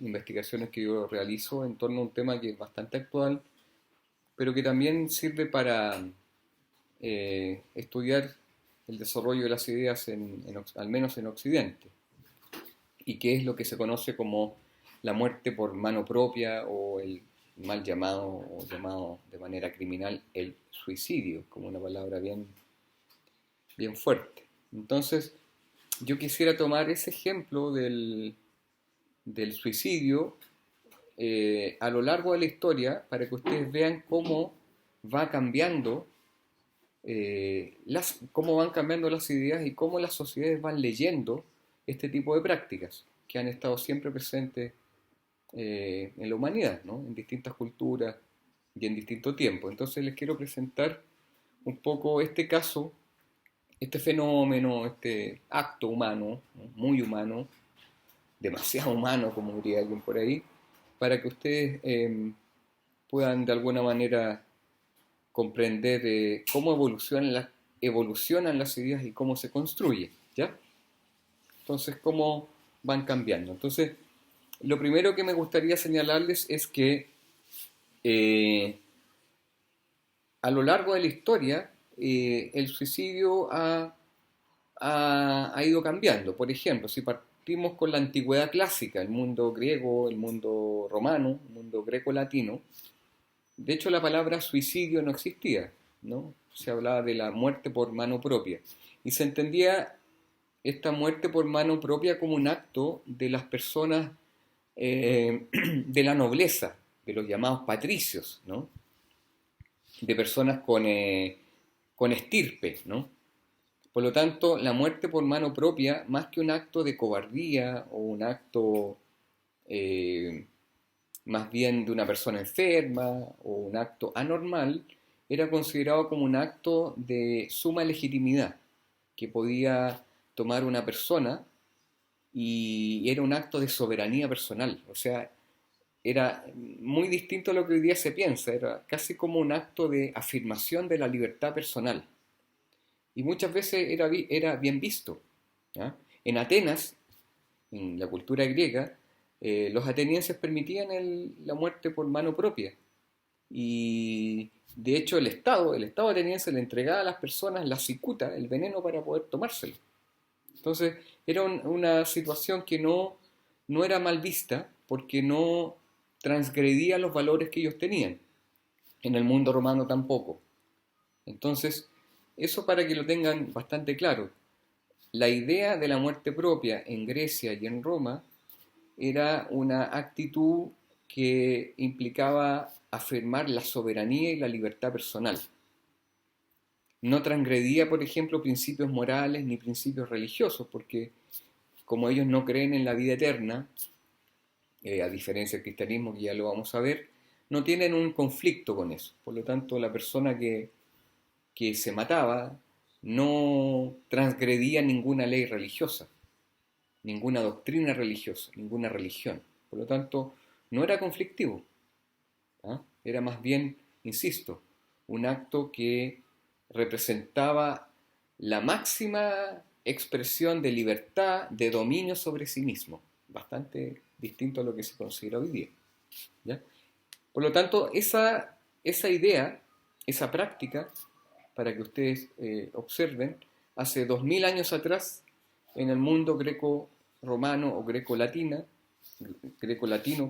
investigaciones que yo realizo en torno a un tema que es bastante actual, pero que también sirve para estudiar el desarrollo de las ideas al menos en Occidente, y que es lo que se conoce como la muerte por mano propia o el mal llamado o llamado de manera criminal el suicidio, como una palabra bien fuerte. Entonces, yo quisiera tomar ese ejemplo del suicidio a lo largo de la historia para que ustedes vean cómo va cambiando cómo van cambiando las ideas y cómo las sociedades van leyendo este tipo de prácticas que han estado siempre presentes en la humanidad, ¿no? En distintas culturas y en distinto tiempo. Entonces les quiero presentar un poco este caso, este fenómeno, este acto humano, ¿no? Muy humano, demasiado humano, como diría alguien por ahí, para que ustedes puedan de alguna manera comprender cómo evolucionan las ideas y cómo se construye, ¿ya? Entonces, cómo van cambiando. Entonces, lo primero que me gustaría señalarles es que eh, a lo largo de la historia el suicidio ha ido cambiando. Por ejemplo, si partimos con la antigüedad clásica, el mundo griego, el mundo romano, el mundo greco-latino, de hecho la palabra suicidio no existía, ¿no? Se hablaba de la muerte por mano propia. Y se entendía esta muerte por mano propia como un acto de las personas de la nobleza, de los llamados patricios, ¿no? De personas con estirpe, ¿no? Por lo tanto, la muerte por mano propia, más que un acto de cobardía o un acto eh, más bien de una persona enferma o un acto anormal, era considerado como un acto de suma legitimidad que podía tomar una persona, y era un acto de soberanía personal. O sea, era muy distinto a lo que hoy día se piensa, era casi como un acto de afirmación de la libertad personal. Y muchas veces era bien visto, ¿ya? En Atenas, en la cultura griega, los atenienses permitían la muerte por mano propia. Y de hecho el Estado ateniense le entregaba a las personas la cicuta, el veneno, para poder tomárselo. Entonces era una situación que no era mal vista porque no transgredía los valores que ellos tenían. En el mundo romano tampoco. Entonces, eso para que lo tengan bastante claro. La idea de la muerte propia en Grecia y en Roma era una actitud que implicaba afirmar la soberanía y la libertad personal. No transgredía, por ejemplo, principios morales ni principios religiosos, porque como ellos no creen en la vida eterna, a diferencia del cristianismo, que ya lo vamos a ver, no tienen un conflicto con eso. Por lo tanto, la persona que se mataba no transgredía ninguna ley religiosa, ninguna doctrina religiosa, ninguna religión. Por lo tanto, no era conflictivo, ¿ah? Era más bien, insisto, un acto que representaba la máxima expresión de libertad, de dominio sobre sí mismo, bastante distinto a lo que se considera hoy día, ¿ya? Por lo tanto, esa idea, esa práctica, para que ustedes observen, hace 2000 años atrás, en el mundo greco-romano o greco-latino,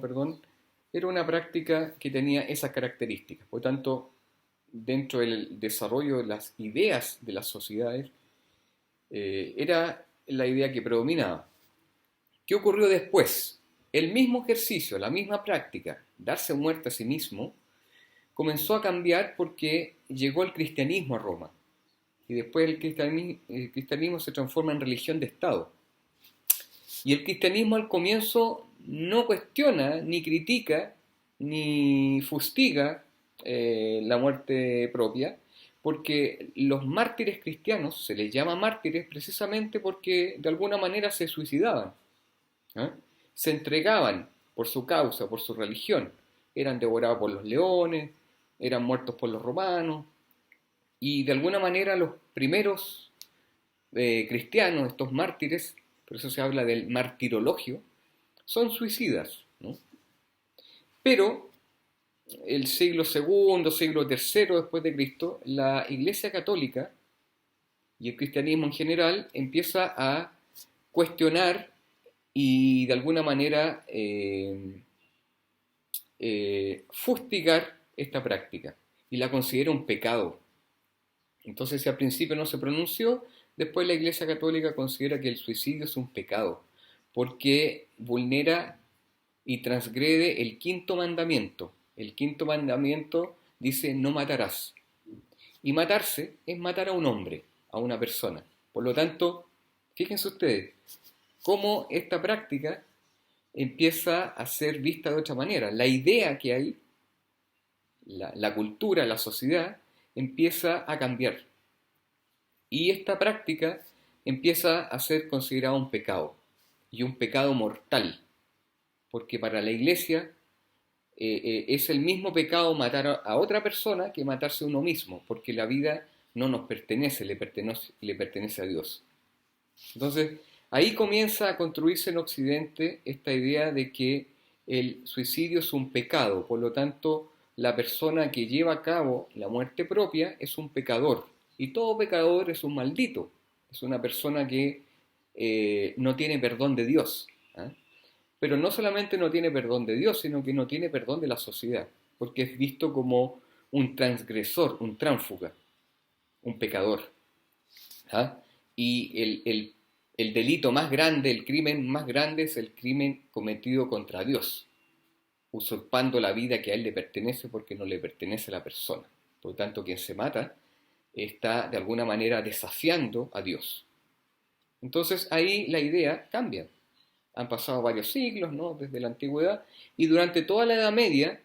perdón, era una práctica que tenía esas características. Por lo tanto, dentro del desarrollo de las ideas de las sociedades, era la idea que predominaba. ¿Qué ocurrió después? El mismo ejercicio, la misma práctica, darse muerte a sí mismo, comenzó a cambiar porque llegó el cristianismo a Roma. Y después el cristianismo se transforma en religión de Estado. Y el cristianismo al comienzo no cuestiona, ni critica, ni fustiga la muerte propia, porque los mártires cristianos, se les llama mártires precisamente porque de alguna manera se suicidaban, ¿eh? Se entregaban por su causa, por su religión. Eran devorados por los leones, eran muertos por los romanos, y de alguna manera los primeros cristianos, estos mártires, por eso se habla del martirologio, son suicidas. ¿no? Pero el siglo segundo, siglo tercero después de Cristo, la Iglesia Católica y el cristianismo en general empieza a cuestionar y de alguna manera fustigar esta práctica y la considera un pecado. Entonces, si al principio no se pronunció, después la Iglesia Católica considera que el suicidio es un pecado porque vulnera y transgrede el quinto mandamiento. El quinto mandamiento dice no matarás. Y matarse es matar a un hombre, a una persona. Por lo tanto, fíjense ustedes cómo esta práctica empieza a ser vista de otra manera. La idea que hay, la cultura, la sociedad, empieza a cambiar. Y esta práctica empieza a ser considerada un pecado, y un pecado mortal, porque para la iglesia es el mismo pecado matar a otra persona que matarse a uno mismo, porque la vida no nos pertenece, le pertenece a Dios. Entonces, ahí comienza a construirse en Occidente esta idea de que el suicidio es un pecado, por lo tanto, la persona que lleva a cabo la muerte propia es un pecador, y todo pecador es un maldito, es una persona que no tiene perdón de Dios. ¿Ah? Pero no solamente no tiene perdón de Dios, sino que no tiene perdón de la sociedad, porque es visto como un transgresor, un tránsfuga, un pecador. ¿Ah? Y el delito más grande, el crimen más grande es el crimen cometido contra Dios, usurpando la vida que a él le pertenece porque no le pertenece a la persona. Por lo tanto, quien se mata está de alguna manera desafiando a Dios. Entonces ahí la idea cambia. Han pasado varios siglos, ¿no? Desde la antigüedad, y durante toda la Edad Media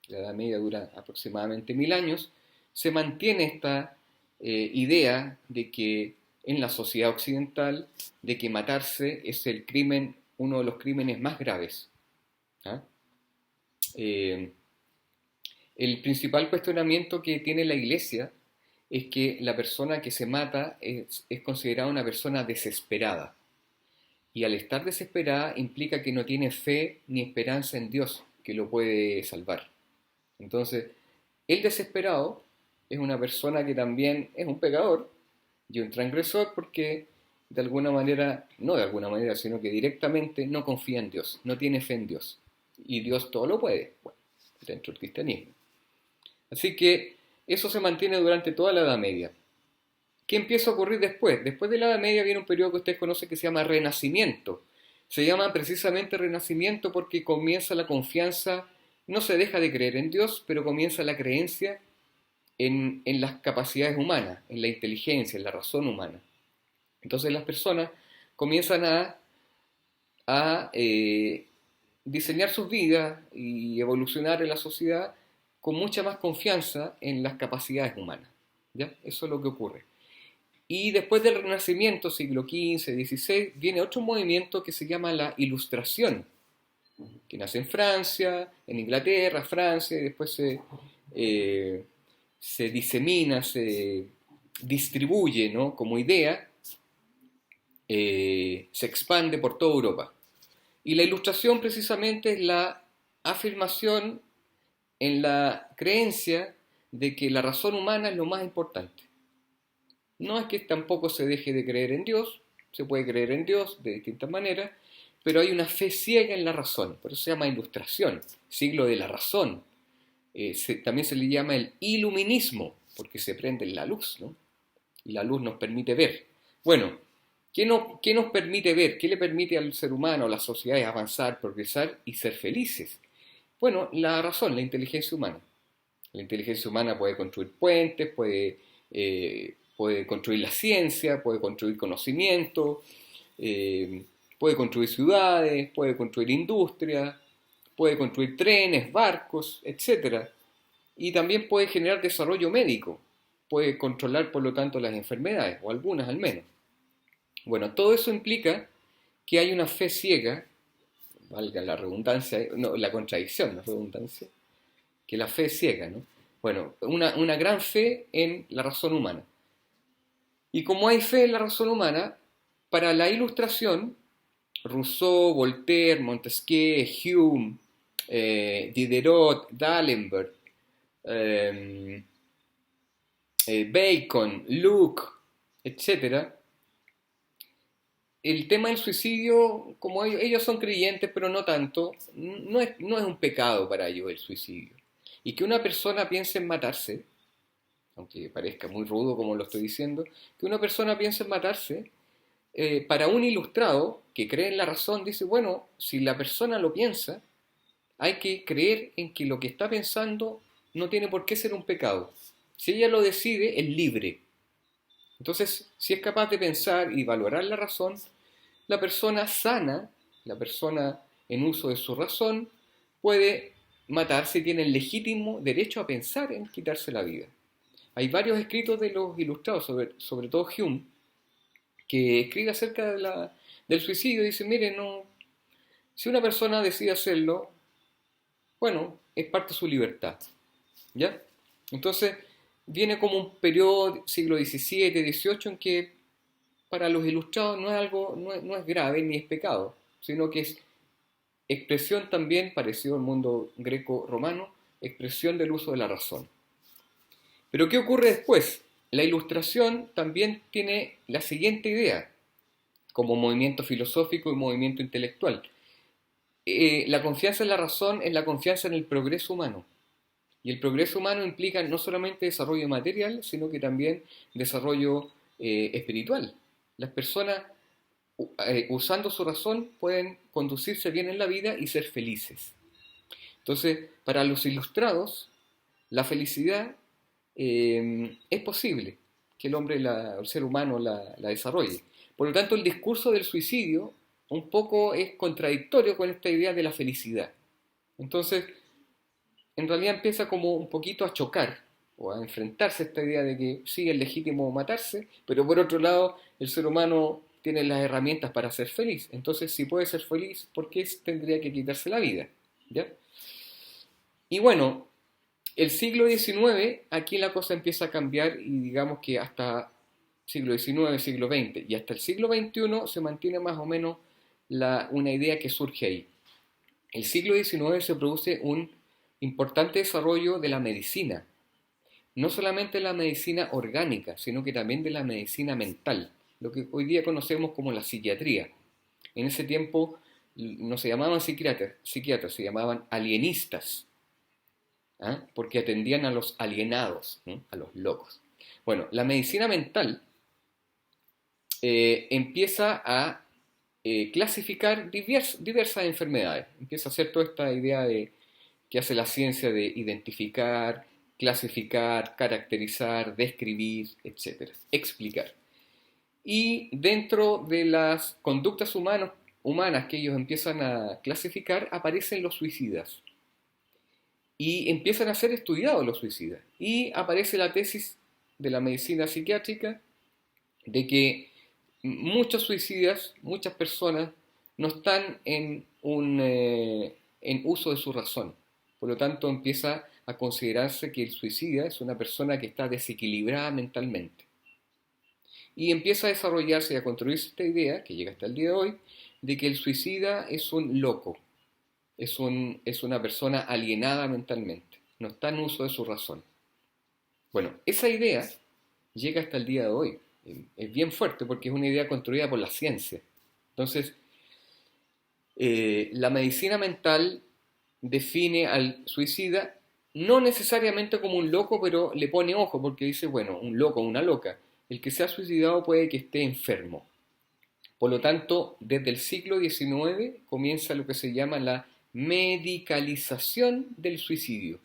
dura aproximadamente 1000 años, se mantiene esta idea de que en la sociedad occidental, de que matarse es el crimen, uno de los crímenes más graves. ¿Ah? Eh, el principal cuestionamiento que tiene la Iglesia es que la persona que se mata es considerada una persona desesperada. Y al estar desesperada implica que no tiene fe ni esperanza en Dios que lo puede salvar. Entonces, el desesperado es una persona que también es un pecador y un transgresor porque de alguna manera, no de alguna manera, sino que directamente no confía en Dios, no tiene fe en Dios. Y Dios todo lo puede, bueno, dentro del cristianismo. Así que eso se mantiene durante toda la Edad Media. ¿Qué empieza a ocurrir después? Después de la Edad Media viene un periodo que ustedes conocen que se llama Renacimiento. Se llama precisamente Renacimiento porque comienza la confianza, no se deja de creer en Dios, pero comienza la creencia en las capacidades humanas, en la inteligencia, en la razón humana. Entonces las personas comienzan a diseñar sus vidas y evolucionar en la sociedad con mucha más confianza en las capacidades humanas. ¿Ya? Eso es lo que ocurre. Y después del Renacimiento, siglo XV, XVI, viene otro movimiento que se llama la Ilustración, que nace en Francia, en Inglaterra, Francia, y después se disemina, se distribuye, ¿no? Como idea, se expande por toda Europa. Y la Ilustración precisamente es la afirmación en la creencia de que la razón humana es lo más importante. No es que tampoco se deje de creer en Dios, se puede creer en Dios de distintas maneras, pero hay una fe ciega en la razón, por eso se llama Ilustración, siglo de la razón. También se le llama el iluminismo, porque se prende la luz, ¿no? Y la luz nos permite ver. Bueno, ¿qué nos permite ver? ¿Qué le permite al ser humano, a las sociedades avanzar, progresar y ser felices? Bueno, la razón, la inteligencia humana. La inteligencia humana puede construir puentes, puede construir la ciencia, puede construir conocimiento, puede construir ciudades, puede construir industria, puede construir trenes, barcos, etcétera. Y también puede generar desarrollo médico, puede controlar por lo tanto las enfermedades, o algunas al menos. Bueno, todo eso implica que hay una fe ciega, valga la redundancia, no, la contradicción, la redundancia, que la fe es ciega, ¿no? Bueno, una gran fe en la razón humana. Y como hay fe en la razón humana, para la Ilustración, Rousseau, Voltaire, Montesquieu, Hume Diderot, D'Alembert, eh, Bacon, Locke, etcétera, el tema del suicidio, como ellos son creyentes, pero no tanto, no es un pecado para ellos el suicidio. Y que una persona piense en matarse, aunque parezca muy rudo como lo estoy diciendo, que una persona piense en matarse, para un ilustrado que cree en la razón, dice, bueno, si la persona lo piensa, hay que creer en que lo que está pensando no tiene por qué ser un pecado. Si ella lo decide, es libre. Entonces, si es capaz de pensar y valorar la razón, la persona sana, la persona en uso de su razón, puede matarse y tiene el legítimo derecho a pensar en quitarse la vida. Hay varios escritos de los ilustrados, sobre todo Hume, que escribe acerca del suicidio y dice, mire, no, si una persona decide hacerlo, bueno, es parte de su libertad, ¿ya? Entonces, viene como un periodo, siglo XVII, XVIII, en que para los ilustrados no es algo, no es grave ni es pecado, sino que es expresión también, parecido al mundo greco-romano, expresión del uso de la razón. Pero ¿qué ocurre después? La ilustración también tiene la siguiente idea, como movimiento filosófico y movimiento intelectual. La confianza en la razón es la confianza en el progreso humano. Y el progreso humano implica no solamente desarrollo material, sino que también desarrollo espiritual. Las personas, usando su razón, pueden conducirse bien en la vida y ser felices. Entonces, para los ilustrados, la felicidad es posible que el hombre, el ser humano la desarrolle. Por lo tanto, el discurso del suicidio un poco es contradictorio con esta idea de la felicidad. Entonces, en realidad empieza como un poquito a chocar o a enfrentarse a esta idea de que sí es legítimo matarse, pero por otro lado el ser humano tiene las herramientas para ser feliz. Entonces, si puede ser feliz, ¿por qué tendría que quitarse la vida? ¿Ya? Y bueno, el siglo XIX, aquí la cosa empieza a cambiar y digamos que hasta siglo XIX, siglo XX y hasta el siglo XXI se mantiene más o menos una idea que surge ahí. El siglo XIX se produce un importante desarrollo de la medicina, no solamente la medicina orgánica, sino que también de la medicina mental, lo que hoy día conocemos como la psiquiatría. En ese tiempo no se llamaban psiquiatras, se llamaban alienistas, ¿ah? Porque atendían a los alienados, ¿no? A los locos. Bueno, la medicina mental empieza a clasificar diversas enfermedades, empieza a hacer toda esta idea que hace la ciencia de identificar, clasificar, caracterizar, describir, etcétera, explicar. Y dentro de las conductas humanas que ellos empiezan a clasificar, aparecen los suicidas. Y empiezan a ser estudiados los suicidas. Y aparece la tesis de la medicina psiquiátrica de que muchos suicidas, muchas personas, no están en uso de su razón. Por lo tanto, empieza a considerarse que el suicida es una persona que está desequilibrada mentalmente. Y empieza a desarrollarse y a construirse esta idea, que llega hasta el día de hoy, de que el suicida es un loco, es una persona alienada mentalmente, no está en uso de su razón. Bueno, esa idea llega hasta el día de hoy. Es bien fuerte porque es una idea construida por la ciencia. Entonces, la medicina mental define al suicida no necesariamente como un loco, pero le pone ojo porque dice, bueno, un loco, una loca. El que se ha suicidado puede que esté enfermo. Por lo tanto, desde el siglo XIX comienza lo que se llama la medicalización del suicidio.